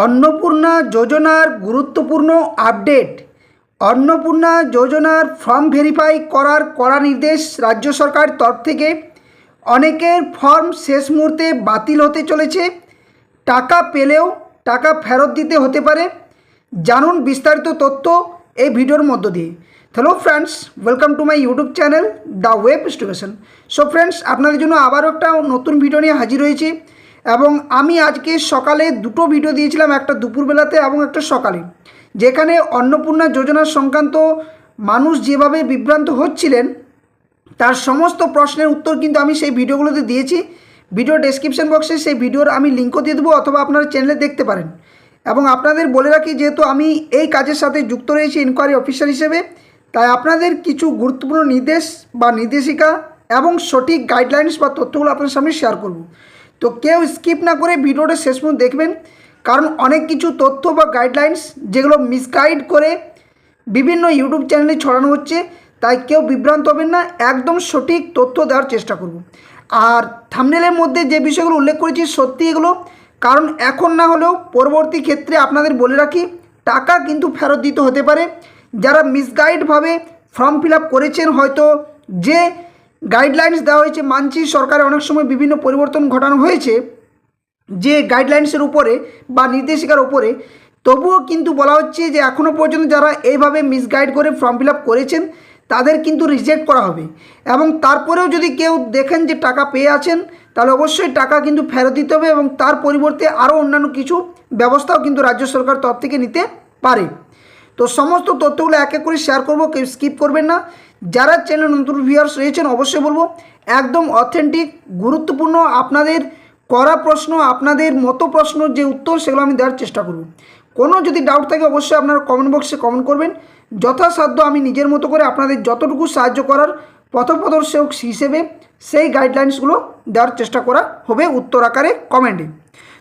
অন্নপূর্ণা যোজনার গুরুত্বপূর্ণ আপডেট। অন্নপূর্ণা যোজনার ফর্ম ভেরিফাই করার কড়া নির্দেশ রাজ্য সরকার তরফ থেকে। অনেকের ফর্ম শেষ মুহূর্তে বাতিল হতে চলেছে, টাকা পেলেও টাকা ফেরত দিতে হতে পারে। জানুন বিস্তারিত তথ্য এই ভিডিওর মধ্য দিয়ে। Hello friends, welcome to my YouTube channel the web education. So friends, আপনাদের জন্য আবারও একটা নতুন ভিডিও নিয়ে হাজির হয়েছি এবং আমি আজকে সকালে দুটো ভিডিও দিয়েছিলাম, একটা দুপুরবেলাতে এবং একটা সকালে, যেখানে অন্নপূর্ণা যোজনা সংক্রান্ত মানুষ যেভাবে বিভ্রান্ত হচ্ছিলেন তার সমস্ত প্রশ্নের উত্তর কিন্তু আমি সেই ভিডিওগুলোতে দিয়েছি। ভিডিও ডেসক্রিপশন বক্সে সেই ভিডিওর আমি লিঙ্কও দিয়ে দেবো, অথবা আপনারা চ্যানেলে দেখতে পারেন। এবং আপনাদের বলে রাখি, যেহেতু আমি এই কাজের সাথে যুক্ত রয়েছি ইনকোয়ারি অফিসার হিসেবে, তাই আপনাদের কিছু গুরুত্বপূর্ণ নির্দেশ বা নির্দেশিকা এবং সঠিক গাইডলাইন্স বা তথ্যগুলো আপনার সামনে শেয়ার করব। তো কেউ স্কিপ না করে ভিডিওটা শেষ পর্যন্ত দেখবেন, কারণ অনেক কিছু তথ্য বা গাইডলাইন্স যেগুলো মিসগাইড করে বিভিন্ন ইউটিউব চ্যানেলে ছড়ানো হচ্ছে, তাই কেউ বিভ্রান্ত হবেন না, একদম সঠিক তথ্য দেওয়ার চেষ্টা করব। আর থাম্বনেলের মধ্যে যে বিষয়গুলো উল্লেখ করেছি সত্যি এগুলো, কারণ এখন না হলেও পরবর্তী ক্ষেত্রে আপনাদের বলে রাখি, টাকা কিন্তু ফেরত দিতে হতে পারে। যারা মিসগাইডভাবে ফর্ম ফিল আপ করেছেন, হয়তো যে গাইডলাইন্স দেওয়া হয়েছে, মানছি সরকারের অনেক সময় বিভিন্ন পরিবর্তন ঘটানো হয়েছে যে গাইডলাইন্সের উপরে বা নির্দেশিকার উপরে, তবুও কিন্তু বলা হচ্ছে যে এখনও পর্যন্ত যারা এইভাবে মিসগাইড করে ফর্ম ফিল আপ করেছেন তাদের কিন্তু রিজেক্ট করা হবে। এবং তারপরেও যদি কেউ দেখেন যে টাকা পেয়ে আছেন, তাহলে অবশ্যই টাকা কিন্তু ফেরত দিতে হবে এবং তার পরিবর্তে আরও অন্যান্য কিছু ব্যবস্থাও কিন্তু রাজ্য সরকার তরফ থেকে নিতে পারে। তো সমস্ত তথ্যগুলো এক এক করে শেয়ার করব, কেউ স্কিপ করবেন না। যারা চ্যানেল নতুন ভিউয়ার্স রয়েছেন অবশ্যই বলবো একদম অথেন্টিক গুরুত্বপূর্ণ আপনাদের করা প্রশ্ন, আপনাদের মতো প্রশ্ন যে উত্তর, সেগুলো আমি দেওয়ার চেষ্টা করব। কোনো যদি ডাউট থাকে অবশ্যই আপনারা কমেন্ট বক্সে কমেন্ট করবেন। যথাসাধ্য আমি নিজের মতো করে আপনাদের যতটুকু সাহায্য করার পথপ্রদর্শক হিসেবে সেই গাইডলাইন্সগুলো দেওয়ার চেষ্টা করা হবে উত্তর আকারে কমেন্টে।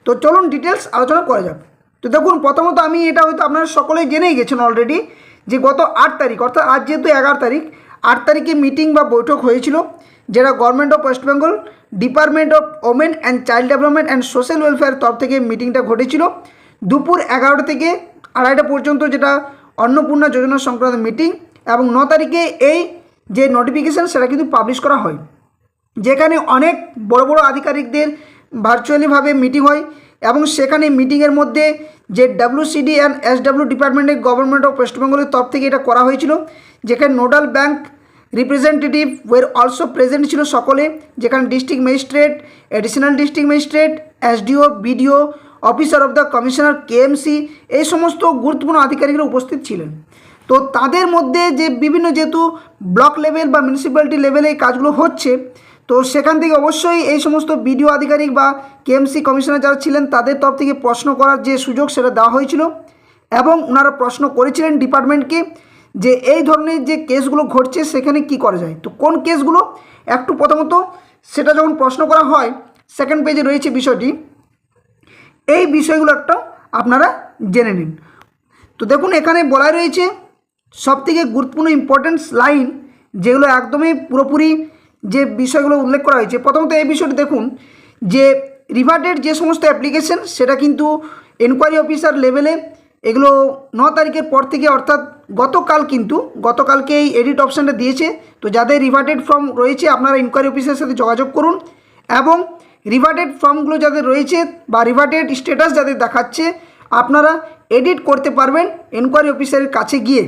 তো চলুন ডিটেলস আলোচনা করা যাক। তো দেখুন, প্রথমত আমি এটা হয়তো আপনারা সকলেই জেনেই গেছেন অলরেডি, যে গত 8 তারিখ, অর্থাৎ আজ যেহেতু 11 তারিখ, 8 তারিখে মিটিং বা বৈঠক হয়েছিল, যেটা government of West Bengal, department of women and child development and social welfare তরফ থেকে মিটিংটা ঘটেছিল দুপুর 11টা থেকে 2:30 পর্যন্ত, যেটা অন্নপূর্ণা যোজনা সংক্রান্ত মিটিং। এবং 9 তারিখে এই যে নোটিফিকেশান সেটা কিন্তু পাবলিশ করা হয়, যেখানে অনেক বড় বড় আধিকারিকদের ভার্চুয়ালিভাবে মিটিং হয়। এবং সেখানে মিটিংয়ের মধ্যে যে WCD অ্যান্ড SW ডিপার্টমেন্টের গভর্নমেন্ট অফ ওয়েস্ট বেঙ্গলের তরফ থেকে এটা করা হয়েছিল, যেখানে nodal bank representative were also present ছিল সকলে, যেখানে district magistrate, additional district magistrate, SDO, BDO, officer of the commissioner, KMC, এই সমস্ত গুরুত্বপূর্ণ আধিকারিকরা উপস্থিত ছিলেন। তো তাদের মধ্যে যে বিভিন্ন, যেহেতু ব্লক লেভেল বা মিউনিসিপ্যালিটি লেভেলে এই কাজগুলো হচ্ছে, তো সেখান থেকে অবশ্যই এই সমস্ত BDO আধিকারিক বা KMC কমিশনার যারা ছিলেন তাদের তরফ থেকে প্রশ্ন করার যে সুযোগ সেটা দেওয়া হয়েছিল। এবং ওনারা প্রশ্ন করেছিলেন ডিপার্টমেন্টকে যে এই ধরনের যে কেসগুলো ঘটছে সেখানে কি করা যায়। তো কোন কেসগুলো, একটু প্রথমত সেটা যখন প্রশ্ন করা হয়, সেকেন্ড পেজে রয়েছে বিষয়টি, এই বিষয়গুলো একটা আপনারা জেনে নিন। তো দেখুন, এখানে বলা রয়েছে সবথেকে গুরুত্বপূর্ণ ইম্পর্টেন্স লাইন, যেগুলো একদমই পুরোপুরি যে বিষয়গুলো উল্লেখ করা হয়েছে। প্রথমত এই বিষয়টি দেখুন, যে রিভার্টেড যে সমস্ত অ্যাপ্লিকেশন, সেটা কিন্তু এনকোয়ারি অফিসার লেভেলে এগুলো 9 তারিখের পর থেকে, অর্থাৎ গতকালকে এই এডিট অপশানটা দিয়েছে। তো যাদের রিভার্টেড ফর্ম রয়েছে আপনারা এনকোয়ারি অফিসারের সাথে যোগাযোগ করুন, এবং রিভার্টেড ফর্মগুলো যাদের রয়েছে বা রিভার্টেড স্ট্যাটাস যাদের দেখাচ্ছে, আপনারা এডিট করতে পারবেন এনকোয়ারি অফিসারের কাছে গিয়ে।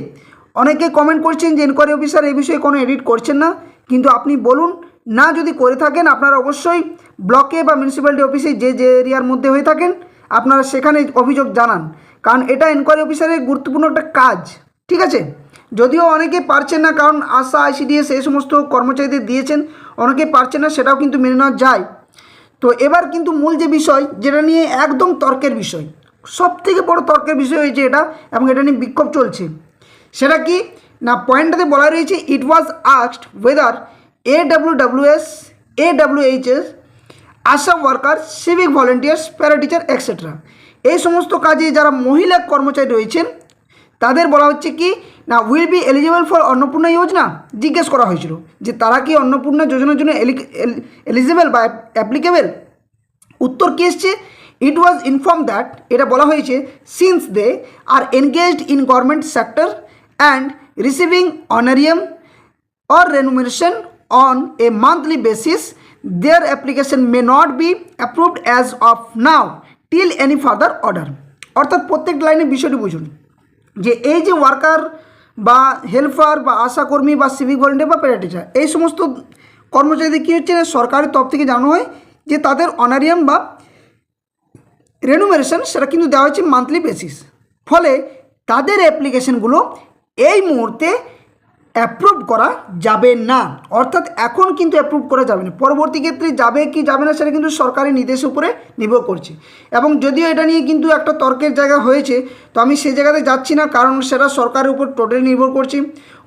অনেকে কমেন্ট করছেন যে এনকোয়ারি অফিসার এই বিষয়ে কোনো এডিট করছেন না, কিন্তু আপনি বলুন না, যদি করে থাকেন আপনারা অবশ্যই ব্লকে বা মিউনিসিপ্যালিটি অফিসে যে যে এরিয়ার মধ্যে হয়ে থাকেন আপনারা সেখানে অভিযোগ জানান, কারণ এটা এনকোয়ারি অফিসারের গুরুত্বপূর্ণ একটা কাজ। ঠিক আছে, যদিও অনেকে পারছেন না, কারণ আশা, ICDS এই সমস্ত কর্মচারীদের দিয়েছেন, অনেকে পারছেন না, সেটাও কিন্তু মেনে নেওয়া যায়। তো এবার কিন্তু মূল যে বিষয়, যেটা নিয়ে একদম তর্কের বিষয়, সবথেকে বড় তর্কের বিষয় হয়েছে এটা, এবং এটা নিয়ে বিক্ষোভ চলছে, সেটা কি না, পয়েন্টটাতে বলা রয়েছে, it was asked whether AWWS, AWHS, ASHA worker, civic volunteers, para teacher etcetera, এই সমস্ত কাজে যারা মহিলা কর্মচারী রয়েছেন তাদের বলা হচ্ছে কি না, will be eligible for Annapurna Yojana, জিজ্ঞেস করা হয়েছিল যে তারা কি অন্নপূর্ণা যোজনার জন্য এলিজিবল বা অ্যাপ্লিকেবল। উত্তর কী এসছে, ইট ওয়াজ ইনফর্ম দ্যাট, এটা বলা হয়েছে, since they are engaged in government sector and receiving honorarium or remuneration on a monthly basis, their application may not be approved as of now till any further order. অর্থাৎ প্রত্যেক লাইনে বিষয়টি বুঝুন যে এই যে ওয়ার্কার বা হেল্পার বা আশাকর্মী বা সিভিক ভলেন্টিয়ার বা প্যারাটিচার এই সমস্ত কর্মচারীদের কী হচ্ছে, সরকারের তরফ থেকে জানানো হয় যে তাদের অনারিয়াম বা রেনুমেরেশন সেটা কিন্তু দেওয়া হচ্ছে মান্থলি বেসিস। ফলে তাদের অ্যাপ্লিকেশনগুলো এই মুহূর্তে অ্যাপ্রুভ করা যাবে না, অর্থাৎ এখন কিন্তু অ্যাপ্রুভ করা যাবে না। পরবর্তী ক্ষেত্রে যাবে কি যাবে না সেটা কিন্তু সরকারি নির্দেশের উপরে নির্ভর করছে। এবং যদিও এটা নিয়ে কিন্তু একটা তর্কের জায়গা হয়েছে, তো আমি সেই জায়গাতে যাচ্ছি না, কারণ সেটা সরকারের উপর টোটালি নির্ভর করছে।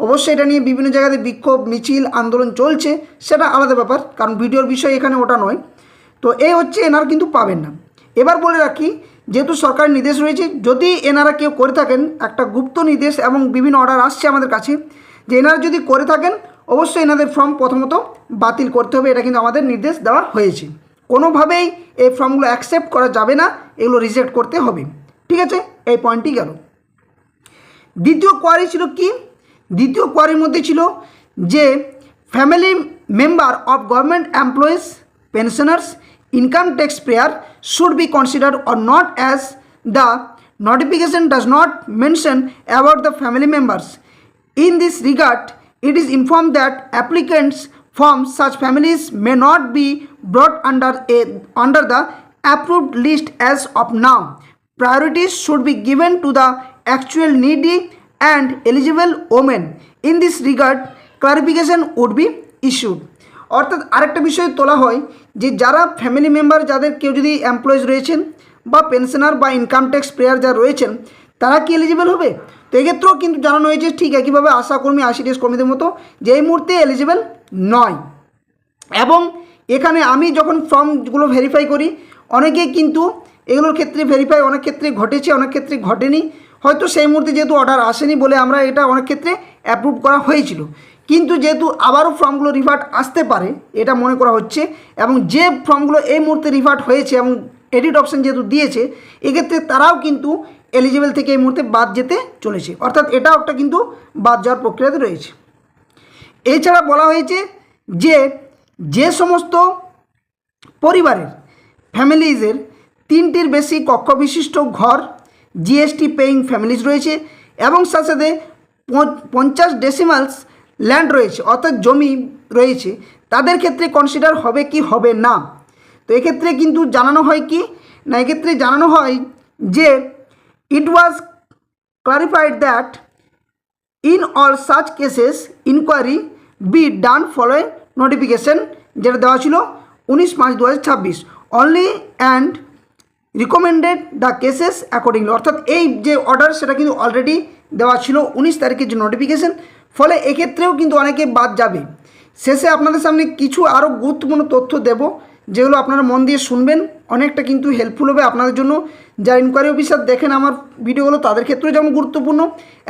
অবশ্যই এটা নিয়ে বিভিন্ন জায়গাতে বিক্ষোভ মিছিল আন্দোলন চলছে, সেটা আলাদা ব্যাপার, কারণ ভিডিওর বিষয় এখানে ওটা নয়। তো এই হচ্ছে এনারা কিন্তু পাবেন না। এবার বলে রাখি, যেহেতু সরকারের নির্দেশ রয়েছে, যদি এনারা কেউ করে থাকেন, একটা গুপ্ত নির্দেশ এবং বিভিন্ন অর্ডার আসছে আমাদের কাছে, যে এনারা যদি করে থাকেন অবশ্যই এনাদের ফর্ম প্রথমত বাতিল করতে হবে, এটা কিন্তু আমাদের নির্দেশ দেওয়া হয়েছে। কোনোভাবেই এই ফর্মগুলো অ্যাকসেপ্ট করা যাবে না, এগুলো রিজেক্ট করতে হবে। ঠিক আছে, এই পয়েন্টটি গেল। দ্বিতীয় কোয়ারি ছিল কি? দ্বিতীয় কোয়ারির মধ্যে ছিল যে family member of government employees, pensioners, income tax payer should be considered or not as the notification does not mention about the family members. In this regard, it is informed that applicants from such families may not be brought under the approved list as of now. Priorities should be given to the actual needy and eligible women. In this regard, clarification would be issued. অর্থাৎ আরেকটা বিষয় তোলা হয় যে যারা family member, যাদের কেউ যদি এমপ্লয়িজ রয়েছেন বা পেনশনার বা ইনকাম ট্যাক্স পেয়ার যারা রয়েছেন, তারা কি এলিজিবল হবে? তো এক্ষেত্রেও কিন্তু জানানো হয়েছে ঠিক একইভাবে আশাকর্মী ICDS কর্মীদের মতো যে এই মুহূর্তে এলিজিবল নয়। এবং এখানে আমি যখন ফর্মগুলো ভেরিফাই করি, অনেকেই কিন্তু এগুলোর ক্ষেত্রে ভেরিফাই অনেক ক্ষেত্রে ঘটেছে, অনেক ক্ষেত্রে ঘটেনি। হয়তো সেই মুহূর্তে যেহেতু অর্ডার আসেনি বলে আমরা এটা অনেক ক্ষেত্রে অ্যাপ্রুভ করা হয়েছিল, কিন্তু যেহেতু আবারও ফর্মগুলো রিভার্ট আসতে পারে এটা মনে করা হচ্ছে, এবং যে ফর্মগুলো এই মুহূর্তে রিভার্ট হয়েছে এবং এডিট অপশান যেহেতু দিয়েছে, এক্ষেত্রে তারাও কিন্তু এলিজিবল থেকে এই মুহূর্তে বাদ যেতে চলেছে, অর্থাৎ এটাও একটা কিন্তু বাদ যাওয়ার প্রক্রিয়াতে রয়েছে। এছাড়া বলা হয়েছে যে যে সমস্ত পরিবারের ফ্যামিলিজের 3টির বেশি কক্ষ বিশিষ্ট ঘর, GST পেইং ফ্যামিলিজ রয়েছে এবং সাথে সাথে 50 ডেসিমালস ল্যান্ড রয়েছে, অর্থাৎ জমি রয়েছে, তাদের ক্ষেত্রে কনসিডার হবে কি হবে না। তো এক্ষেত্রে কিন্তু জানানো হয় কি না, এক্ষেত্রে জানানো হয় যে it was clarified that in all such cases inquiry be done following notification, যেটা দেওয়া ছিল 19/5/2026 only and recommended the cases accordingly। অর্থাৎ এই যে অর্ডার সেটা কিন্তু অলরেডি দেওয়া ছিল 19 তারিখের যে নোটিফিকেশন, ফলে এক্ষেত্রেও কিন্তু অনেকে বাদ যাবে। শেষে আপনাদের সামনে কিছু আরও গুরুত্বপূর্ণ তথ্য দেব, যেগুলো আপনারা মন দিয়ে শুনবেন, অনেকটা কিন্তু হেল্পফুল হবে আপনাদের জন্য। যারা ইনকোয়ারি অফিসার দেখেন আমার ভিডিওগুলো, তাদের ক্ষেত্রেও যেমন গুরুত্বপূর্ণ,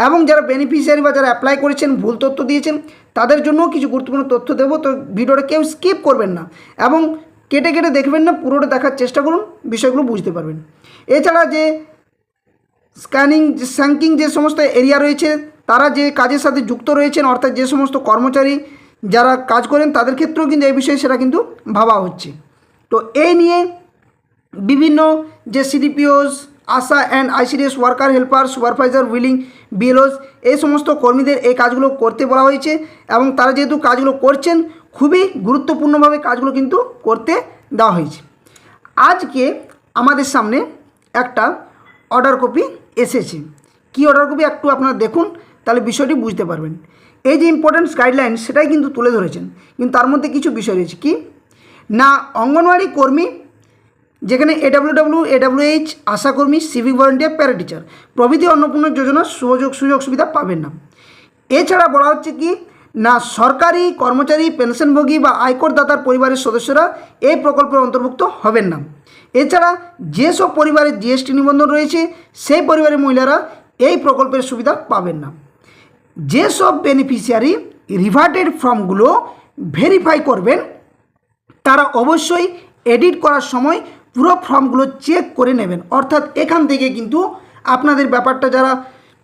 এবং যারা বেনিফিশিয়ারি বা যারা অ্যাপ্লাই করেছেন ভুল তথ্য দিয়েছেন তাদের জন্যও কিছু গুরুত্বপূর্ণ তথ্য দেবো। তো ভিডিওটা কেউ স্কিপ করবেন না এবং কেটে কেটে দেখবেন না, পুরোটা দেখার চেষ্টা করুন, বিষয়গুলো বুঝতে পারবেন। এছাড়া যে স্যাঙ্কিং যে সমস্ত এরিয়া রয়েছে, তারা যে কাজের সাথে যুক্ত রয়েছেন, অর্থাৎ যে সমস্ত কর্মচারী যারা কাজ করেন তাদের ক্ষেত্রেও কিন্তু এই বিষয়ে সেটা কিন্তু ভাবা হচ্ছে। তো এই নিয়ে বিভিন্ন যে CDPOs, Asha and ICDS worker, helper, supervisor, willing, BLOs এই সমস্ত কর্মীদের এই কাজগুলো করতে বলা হয়েছে, এবং তারা যেহেতু কাজগুলো করছেন খুবই গুরুত্বপূর্ণভাবে কাজগুলো কিন্তু করতে দেওয়া হয়েছে। আজকে আমাদের সামনে একটা অর্ডার কপি এসেছে। কি অর্ডার কপি একটু আপনারা দেখুন, তাহলে বিষয়টি বুঝতে পারবেন। এই যে ইম্পর্টেন্স গাইডলাইন সেটাই কিন্তু তুলে ধরেছেন, কিন্তু তার মধ্যে কিছু বিষয় রয়েছে কি না, অঙ্গনওয়াড়ি কর্মী যেখানে AWW, AWH, আশাকর্মী, সিভিক ভলেন্টিয়ার, প্যারাটিচার প্রভৃতি অন্নপূর্ণা যোজনার সুযোগ সুবিধা পাবেন না। এছাড়া বলা হচ্ছে কি না, সরকারি কর্মচারী, পেনশনভোগী বা আয়করদাতার পরিবারের সদস্যরা এই প্রকল্পের অন্তর্ভুক্ত হবেন না। এছাড়া যেসব পরিবারের GST নিবন্ধন রয়েছে সেই পরিবারের মহিলারা এই প্রকল্পের সুবিধা পাবেন না। যেসব বেনিফিশিয়ারি রিভার্টেড ফর্মগুলো ভেরিফাই করবেন তারা অবশ্যই এডিট করার সময় পুরো ফর্মগুলো চেক করে নেবেন। অর্থাৎ এখান থেকে কিন্তু আপনাদের ব্যাপারটা যারা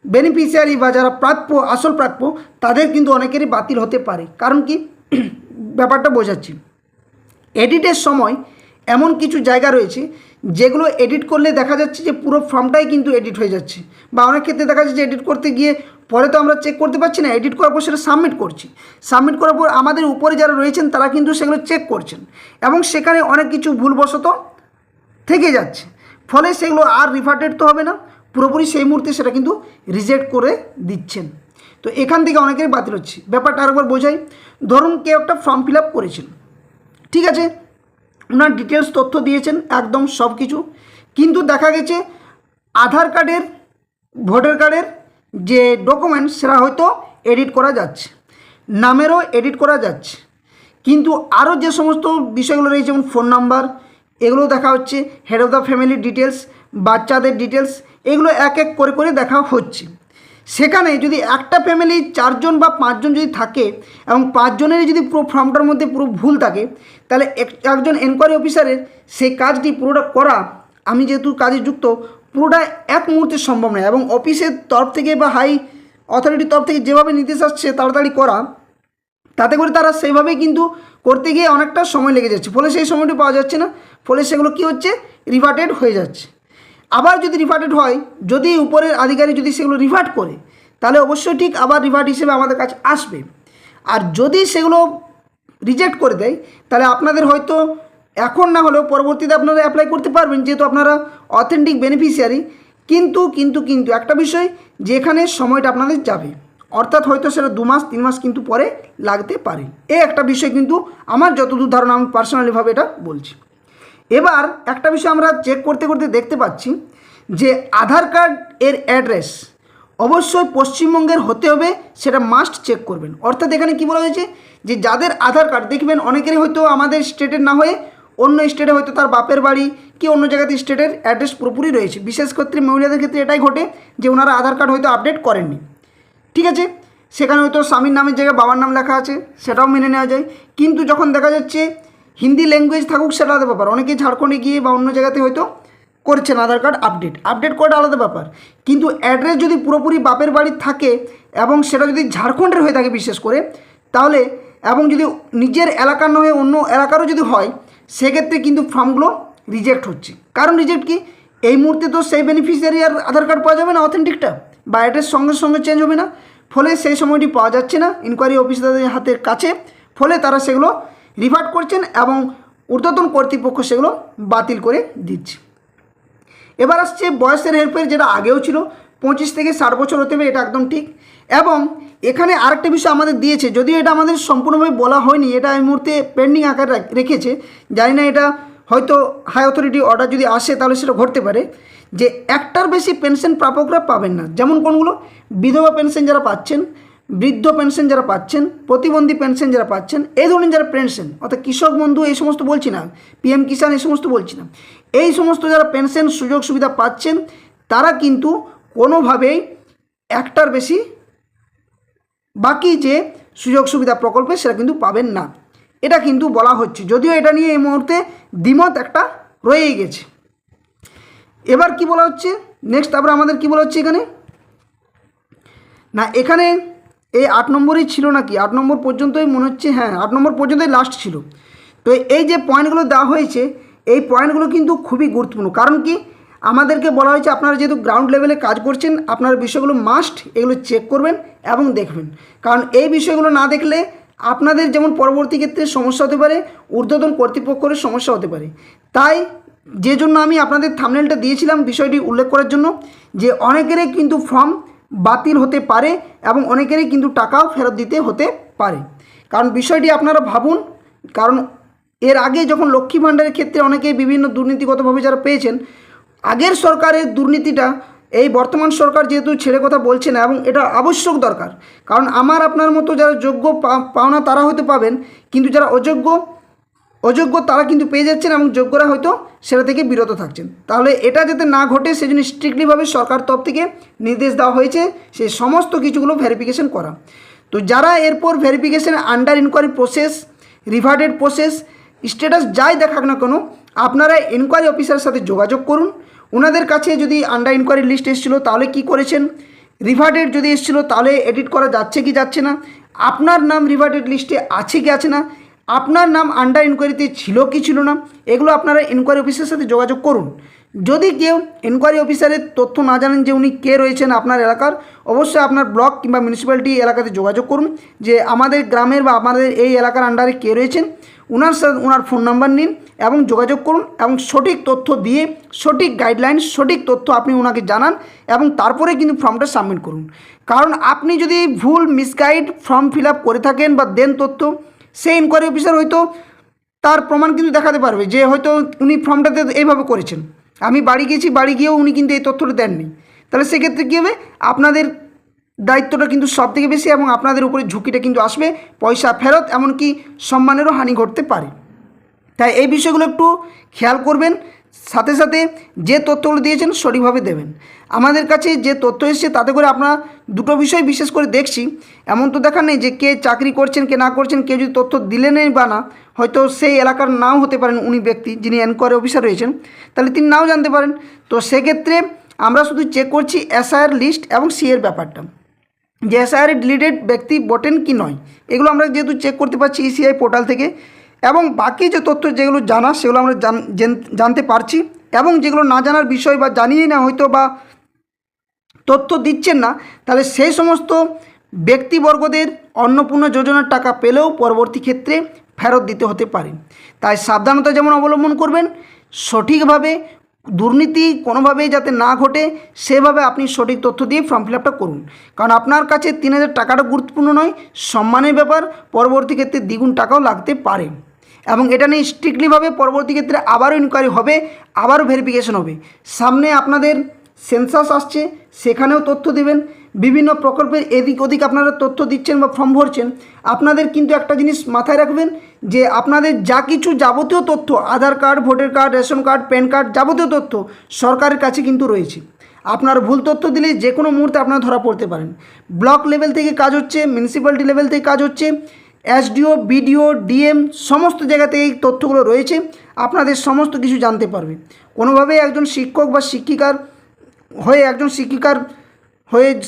বেনিফিশিয়ারি বা যারা প্রাপ্য আসল প্রাপ্য তাদের কিন্তু অনেকেরই বাতিল হতে পারে। কারণ কি ব্যাপারটা বোঝাচ্ছি, এডিটের সময় এমন কিছু জায়গা রয়েছে যেগুলো এডিট করলে দেখা যাচ্ছে যে পুরো ফর্মটাই কিন্তু এডিট হয়ে যাচ্ছে, বা অনেক ক্ষেত্রে দেখা যাচ্ছে যে এডিট করতে গিয়ে পরে তো আমরা চেক করতে পারছি না, এডিট করার পর সেটা সাবমিট করছি, সাবমিট করার পর আমাদের উপরে যারা রয়েছেন তারা কিন্তু সেগুলো চেক করছেন এবং সেখানে অনেক কিছু ভুলবশত থেকে যাচ্ছে, ফলে সেগুলো আর রিভার্টেড তো হবে না, পুরোপুরি সেই মুহূর্তে সেটা কিন্তু রিজেক্ট করে দিচ্ছেন। তো এখান থেকে অনেকেরই বাতিল হচ্ছে। ব্যাপারটা আরেকবার বোঝাই, ধরুন কেউ একটা ফর্ম ফিল আপ করেছেন, ঠিক আছে, ওনার ডিটেলস তথ্য দিয়েছেন একদম সব কিছু, কিন্তু দেখা গেছে আধার কার্ডের ভোটার কার্ডের যে ডকুমেন্টস সেটা হয়তো এডিট করা যাচ্ছে, নামেরও এডিট করা যাচ্ছে, কিন্তু আরও যে সমস্ত বিষয়গুলো রয়েছে যেমন ফোন নাম্বার এগুলো দেখা হচ্ছে, হেড অফ দ্য ফ্যামিলির ডিটেলস, বাচ্চাদের ডিটেলস, এগুলো এক এক করে করে দেখা হচ্ছে। সেখানে যদি একটা ফ্যামিলি 4 জন বা 5 জন যদি থাকে এবং 5 জনেরই যদি পুরো ফর্মটার মধ্যে পুরো ভুল থাকে, তাহলে একজন এনকোয়ারি অফিসারের সেই কাজটি পুরোটা করা, আমি যেহেতু কাজে যুক্ত, পুরোটা এক মুহূর্তে সম্ভব নয় এবং অফিসের তরফ থেকে বা হাই অথরিটির তরফ থেকে যেভাবে নির্দেশ আসছে তাড়াতাড়ি করা, তাতে করে তারা সেইভাবেই কিন্তু করতে গিয়ে অনেকটা সময় লেগে যাচ্ছে, ফলে সেই সময়টি পাওয়া যাচ্ছে না, ফলে সেগুলো কী হচ্ছে, রিভার্টেড হয়ে যাচ্ছে। আবার যদি রিভার্টেড হয়, যদি উপরের আধিকারিক যদি সেগুলো রিভার্ট করে, তাহলে অবশ্যই ঠিক আবার রিভার্ট হিসেবে আমাদের কাছে আসবে। আর যদি সেগুলো রিজেক্ট করে দেয়, তাহলে আপনাদের হয়তো এখন না হলেও পরবর্তীতে আপনারা অ্যাপ্লাই করতে পারবেন, যেহেতু আপনারা অথেন্টিক বেনিফিশিয়ারি। কিন্তু কিন্তু কিন্তু একটা বিষয়, যেখানে সময়টা আপনাদের যাবে, অর্থাৎ হয়তো সেটা 2 মাস 3 মাস কিন্তু পরে লাগতে পারে, এই একটা বিষয় কিন্তু আমার যতদূর ধারণা আমি পার্সোনালিভাবে এটা বলছি। এবার একটা বিষয় আমরা চেক করতে করতে দেখতে পাচ্ছি যে আধার কার্ড এর অ্যাড্রেস অবশ্যই পশ্চিমবঙ্গের হতে হবে, সেটা মাস্ট চেক করবেন। অর্থাৎ এখানে কি বলা হয়েছে যে যাদের আধার কার্ড দেখবেন অনেকেরই হয়তো আমাদের স্টেটের না হয়ে অন্য স্টেটে হয়তো তার বাপের বাড়ি কি অন্য জায়গাতে স্টেটের অ্যাড্রেস পুরোপুরি রয়েছে। বিশেষ ক্ষেত্রে মহিলাদের ক্ষেত্রে এটাই ঘটে যে ওনারা আধার কার্ড হয়তো আপডেট করেননি, ঠিক আছে, সেখানে হয়তো স্বামীর নামের জায়গায় বাবার নাম লেখা আছে, সেটাও মেনে নেওয়া যায়। কিন্তু যখন দেখা যাচ্ছে হিন্দি ল্যাঙ্গুয়েজ থাকুক সেটা আলাদা ব্যাপার, অনেকেই ঝাড়খণ্ডে গিয়ে বা অন্য জায়গাতে হয়তো করছেন আধার কার্ড আপডেট করাটা আলাদা ব্যাপার, কিন্তু অ্যাড্রেস যদি পুরোপুরি বাপের বাড়ির থাকে এবং সেটা যদি ঝাড়খণ্ডের হয়ে থাকে বিশেষ করে, তাহলে এবং যদি নিজের এলাকার নয় অন্য এলাকারও যদি হয়, সেক্ষেত্রে কিন্তু ফর্মগুলো রিজেক্ট হচ্ছে। কারণ রিজেক্ট কি, এই মুহূর্তে তো সেই বেনিফিশিয়ারি আর আধার কার্ড পাওয়া যাবে না অথেন্টিকটা, বা অ্যাড্রেস সঙ্গে সঙ্গে চেঞ্জ হবে না, ফলে সেই সময়টি পাওয়া যাচ্ছে না ইনকোয়ারি অফিসারদের হাতের কাছে, ফলে তারা সেগুলো রিভার্ট করছেন এবং ঊর্ধ্বতন কর্তৃপক্ষ সেগুলো বাতিল করে দিচ্ছে। এবার আসছে বয়সের হেরফের, যেটা আগেও ছিল 25 থেকে 60 বছর হতে হবে, এটা একদম ঠিক। এবং এখানে আরেকটা বিষয় আমাদের দিয়েছে, যদিও এটা আমাদের সম্পূর্ণভাবে বলা হয়নি, এটা এই মুহূর্তে পেন্ডিং আকার রেখেছে, জানি না এটা হয়তো হাই অথরিটি অর্ডার যদি আসে তাহলে সেটা ঘটতে পারে, যে একটার বেশি পেনশন প্রাপকরা পাবেন না। যেমন কোনগুলো, বিধবা পেনশন যারা পাচ্ছেন, বৃদ্ধ পেনশন যারা পাচ্ছেন, প্রতিবন্ধী পেনশন যারা পাচ্ছেন, এই ধরনের যারা পেনশন, অর্থাৎ কৃষক বন্ধু এই সমস্ত বলছি না, PM কিষাণ এই সমস্ত বলছি না, এই সমস্ত যারা পেনশন সুযোগ সুবিধা পাচ্ছেন তারা কিন্তু কোনোভাবেই একটার বেশি বাকি যে সুযোগ সুবিধা প্রকল্পে সেটা কিন্তু পাবেন না, এটা কিন্তু বলা হচ্ছে, যদিও এটা নিয়ে এই মুহূর্তে দ্বিমত একটা রয়েই গেছে। এবার কি বলা হচ্ছে নেক্সট, তারপরে আমাদের কি বলা হচ্ছে এখানে, না এখানে এই 8 নম্বরই ছিল নাকি, 8 নম্বর পর্যন্তই মনে হচ্ছে, হ্যাঁ 8 নম্বর পর্যন্তই লাস্ট ছিল। তো এই যে পয়েন্টগুলো দেওয়া হয়েছে, এই পয়েন্টগুলো কিন্তু খুবই গুরুত্বপূর্ণ। কারণ কি, আমাদেরকে বলা হয়েছে আপনারা যেহেতু গ্রাউন্ড লেভেলে কাজ করছেন, আপনার বিষয়গুলো মাস্ট এগুলো চেক করবেন এবং দেখবেন, কারণ এই বিষয়গুলো না দেখলে আপনাদের যেমন পরবর্তী ক্ষেত্রে সমস্যা হতে পারে, ঊর্ধ্বতন কর্তৃপক্ষের সমস্যা হতে পারে। তাই যে জন্য আমি আপনাদের থাম্বনেলটা দিয়েছিলাম বিষয়টি উল্লেখ করার জন্য, যে অনেকেরই কিন্তু ফর্ম বাতিল হতে পারে এবং অনেকেরই কিন্তু টাকাও ফেরত দিতে হতে পারে। কারণ বিষয়টি আপনারা ভাবুন, কারণ এর আগে যখন লক্ষ্মী ভাণ্ডারের ক্ষেত্রে অনেকে বিভিন্ন দুর্নীতিগতভাবে যারা পেয়েছেন, আগের সরকারের দুর্নীতিটা এই বর্তমান সরকার যেহেতু ছেড়ে কথা বলছে না, এবং এটা আবশ্যক দরকার, কারণ আমার আপনার মতো যারা যোগ্য পাওনা তারা হয়তো পাবেন, কিন্তু যারা অযোগ্য তারা কিন্তু পেয়ে যাচ্ছেন এবং যোগ্যরা হয়তো সেটা থেকে বিরত থাকছেন। তাহলে এটা যাতে না ঘটে সেজন্য স্ট্রিক্টলিভাবে সরকার তরফ থেকে নির্দেশ দেওয়া হয়েছে সেই সমস্ত কিছুগুলো ভেরিফিকেশন করা। তো যারা এরপর verification under inquiry process, reverted process, status যাই দেখাক না কেন, আপনারা এনকোয়ারি অফিসারের সাথে যোগাযোগ করুন। ওনাদের কাছে যদি আন্ডার ইনকোয়ারি লিস্ট এসেছিলো তাহলে কি করেছেন, রিভার্টেড যদি এসেছিলো তাহলে এডিট করা যাচ্ছে কি যাচ্ছে না, আপনার নাম রিভার্টেড লিস্টে আছে কি আছে না, আপনার নাম আন্ডার ইনকোয়ারিতে ছিল কি ছিল না, এগুলো আপনারা এনকোয়ারি অফিসারের সাথে যোগাযোগ করুন। যদি কেউ এনকোয়ারি অফিসারের তথ্য না জানেন যে উনি কে রয়েছেন আপনার এলাকার, অবশ্যই আপনার ব্লক কিংবা মিউনিসিপ্যালিটি এলাকাতে যোগাযোগ করুন যে আমাদের গ্রামের বা আমাদের এই এলাকার আন্ডারে কে রয়েছেন, ওনার সাথে ওনার ফোন নাম্বার নিন এবং যোগাযোগ করুন এবং সঠিক তথ্য দিয়ে সঠিক গাইডলাইন সঠিক তথ্য আপনি ওনাকে জানান এবং তারপরে কিন্তু ফর্মটা সাবমিট করুন। কারণ আপনি যদি ভুল মিসগাইড ফর্ম ফিল আপ করে থাকেন বা দেন তথ্য, সেই ইনকোয়ারি অফিসার হয়তো তার প্রমাণ কিন্তু দেখাতে পারবে যে হয়তো উনি ফর্মটাতে এইভাবে করেছেন, আমি বাড়ি গেছি, বাড়ি গিয়েও উনি কিন্তু এই তথ্যটা দেননি। তাহলে সেক্ষেত্রে কী হবে, আপনাদের দায়িত্বটা কিন্তু সব থেকে বেশি এবং আপনাদের উপরে ঝুঁকিটা কিন্তু আসবে, পয়সা ফেরত এমনকি সম্মানেরও হানি ঘটতে পারে। তাই এই বিষয়গুলো একটু খেয়াল করবেন, সাথে সাথে যে তথ্যগুলো দিয়েছেন সঠিকভাবে দেবেন। আমাদের কাছে যে তথ্য এসেছে তাতে করে আপনারা দুটো বিষয় বিশেষ করে দেখছি, এমন তো দেখার নেই যে কে চাকরি করছেন কে না করছেন, কেউ যদি তথ্য দিলেনই বা না, হয়তো সেই এলাকার নাও হতে পারেন উনি ব্যক্তি যিনি এনকোয়ারি অফিসার রয়েছেন, তাহলে তিনি নাও জানতে পারেন। তো সেক্ষেত্রে আমরা শুধু চেক করছি এসআইআর লিস্ট এবং সিএর ব্যাপারটা, যে এসআইআর ডিলিটেড ব্যক্তি বটেন কি নয়, এগুলো আমরা যেহেতু চেক করতে পারছি ইসিআই পোর্টাল থেকে, এবং বাকি যে তথ্য যেগুলো জানা সেগুলো আমরা জানতে পারছি, এবং যেগুলো না জানার বিষয় বা জানিয়ে না হয়তো বা তথ্য দিচ্ছেন না, তাহলে সেই সমস্ত ব্যক্তিবর্গদের অন্নপূর্ণা যোজনার টাকা পেলেও পরবর্তী ক্ষেত্রে ফেরত দিতে হতে পারে। তাই সাবধানতা যেমন অবলম্বন করবেন, সঠিকভাবে দুর্নীতি কোনোভাবেই যাতে না ঘটে সেভাবে আপনি সঠিক তথ্য দিয়ে ফর্ম ফিল আপটা করুন। কারণ আপনার কাছে 3000 টাকাটা গুরুত্বপূর্ণ নয়, সম্মানের ব্যাপার, পরবর্তী ক্ষেত্রে দ্বিগুণ টাকাও লাগতে পারে। এবং এটা নিয়ে স্ট্রিক্টলিভাবে পরবর্তী ক্ষেত্রে আবারও ইনকোয়ারি হবে, আবারও ভেরিফিকেশন হবে। সামনে আপনাদের সেন্সাস আসছে, সেখানেও তথ্য দেবেন, বিভিন্ন প্রকল্পের এদিক ওদিক আপনারা তথ্য দিচ্ছেন বা ফর্ম ভরছেন। আপনাদের কিন্তু একটা জিনিস মাথায় রাখবেন যে আপনাদের যা কিছু যাবতীয় তথ্য, Aadhaar card, voter card, ration card, PAN card, যাবতীয় তথ্য সরকারের কাছে কিন্তু রয়েছে। আপনার ভুল তথ্য দিলে যে কোনো মুহূর্তে আপনারা ধরা পড়তে পারেন। ব্লক লেভেল থেকে কাজ হচ্ছে, মিউনিসিপ্যালিটি লেভেল থেকে কাজ হচ্ছে, এসডিও, বিডিও, ডিএম সমস্ত জায়গাতে এই তথ্যগুলো রয়েছে, আপনাদের সমস্ত কিছু জানতে পারবে। কোনোভাবেই একজন শিক্ষক বা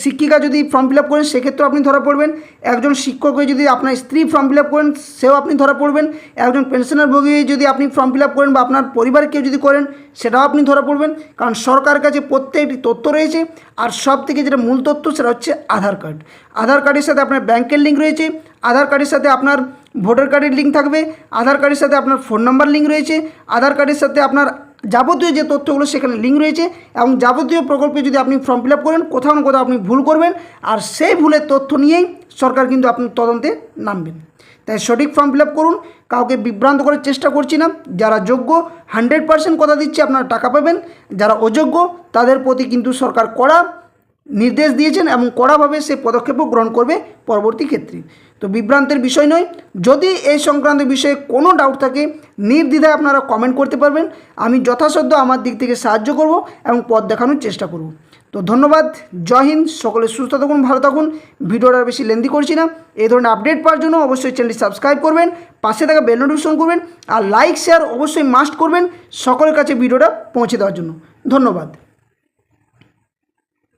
শিক্ষিকা যদি ফর্ম ফিল আপ করেন সেক্ষেত্রেও আপনি ধরা পড়বেন। একজন শিক্ষক হয়ে যদি আপনার স্ত্রী ফর্ম ফিল আপ করেন সেও আপনি ধরা পড়বেন। একজন পেনশনার ভোগী হয়ে যদি আপনি ফর্ম ফিল আপ করেন বা আপনার পরিবারের কেউ যদি করেন সেটাও আপনি ধরা পড়বেন। কারণ সরকারের কাছে প্রত্যেকটি তথ্য রয়েছে, আর সব থেকে যেটা মূল তথ্য সেটা হচ্ছে আধার কার্ড। আধার কার্ডের সাথে আপনার ব্যাংকের লিঙ্ক রয়েছে, আধার কার্ডের সাথে আপনার ভোটার কার্ডের লিঙ্ক থাকবে, আধার কার্ডের সাথে আপনার ফোন নাম্বার লিঙ্ক রয়েছে, আধার কার্ডের সাথে আপনার যাবতীয় যে তথ্যগুলো সেখানে লিঙ্ক রয়েছে, এবং যাবতীয় প্রকল্পে যদি আপনি ফর্ম ফিল আপ করেন কোথাও না কোথাও আপনি ভুল করবেন, আর সেই ভুলের তথ্য নিয়েই সরকার কিন্তু আপনার তদন্তে নামবেন। তাই সঠিক ফর্ম ফিল আপ করুন, কাউকে বিভ্রান্ত করার চেষ্টা করছি না। যারা যোগ্য 100% কথা দিচ্ছে আপনারা টাকা পাবেন, যারা অযোগ্য তাদের প্রতি কিন্তু সরকার কড়া নির্দেশ দিয়েছেন এবং কড়াভাবে সে পদক্ষেপও গ্রহণ করবে পরবর্তী ক্ষেত্রে। তো বিভ্রান্তের বিষয় নয়, যদি এই সংক্রান্ত বিষয়ে কোনো ডাউট থাকে নির্দ্বিধায় আপনারা কমেন্ট করতে পারবেন, আমি যথাসাধ্য আমার দিক থেকে সাহায্য করব এবং পথ দেখানোর চেষ্টা করব। তো ধন্যবাদ, জয় হিন্দ, সকলে সুস্থ থাকুন, ভালো থাকুন। ভিডিওটা বেশি লেন্দি করছি না, এই ধরনের আপডেট পাওয়ার জন্য অবশ্যই চ্যানেলটি সাবস্ক্রাইব করবেন, পাশে থাকা বেল নোটিফিকেশন করবেন, আর লাইক শেয়ার অবশ্যই মাস্ট করবেন সকলের কাছে ভিডিওটা পৌঁছে দেওয়ার জন্য। ধন্যবাদ।